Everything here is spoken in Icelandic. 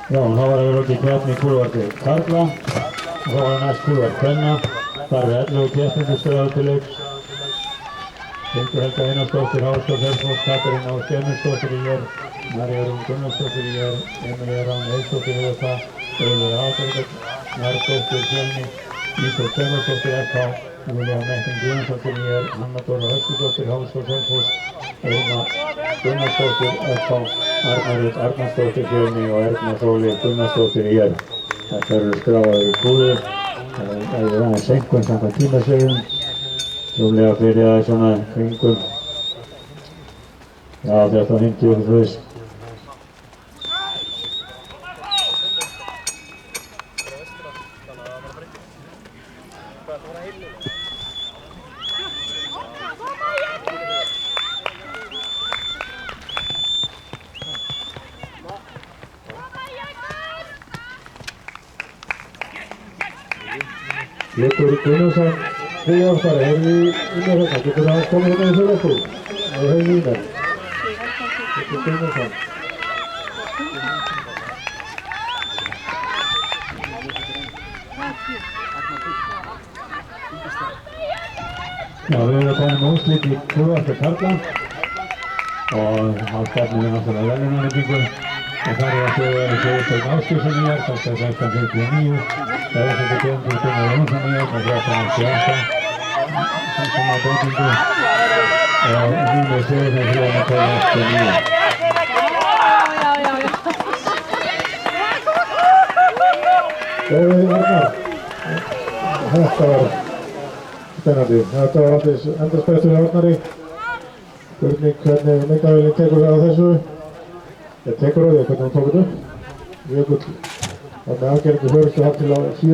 Já, þá var það lokið keppni í kúluvarpi karla og þá var það næst kúluvarp kvenna. Þar eru 11 keppendur skráðir til leiks. Hildur Helga Einarsdóttir, Háskóla Selfoss, Katarína Ósk Emilsdóttir í ÍR, María Rún Gunnarsdóttir í ÍR, Emilía Rán Eidsdóttir í ÍK, Auður Aðalberg Nardóttir Fjölni, Ísól Stefánsdóttir FH, Júlía Mettin Guðjónsdóttir í ÍR, Hanna Dóra Höskudóttir, Háskóla Selfoss, Irma Gunnarsdóttir FH, Arna Rut Arnarsdóttir Fjölni og Erna Sóley Gunnarsdóttir í ÍR. Þetta eru skráðir í kúlu. Það er aðeins einhvern samkvæmt tímasegum. Rúmlega fyrir það svona kringum. Já, 13.50 og þess. Pétur Gunnarsson, þriðjárstari, er í þetta. Getur það komið hérna í þessu löpu? Það er höfum ínar. Pétur Gunnarsson. Já, við erum komin með úrslit í kúluvarpi karla og á stefnum við náttúrulega verðlaunarnefningu. Og þar er að Sigursteinn Ásgeirsson í ÍR, þetta er 16.49. Það er þetta Guðmundur Gunnar Jónsson í ÍR með 13.88. Sem að breytingu. Og núna séu þeir fyrir að koma eftir í ÍR. Arnar, þetta var spennandi. Þetta var endast betur í Arnari. Spurning hvernig myndavélinn tekur á þessu. Ég tekur á því hvernig hún tók þetta upp. Jökull var með afgerandi forystu þar til á síðan.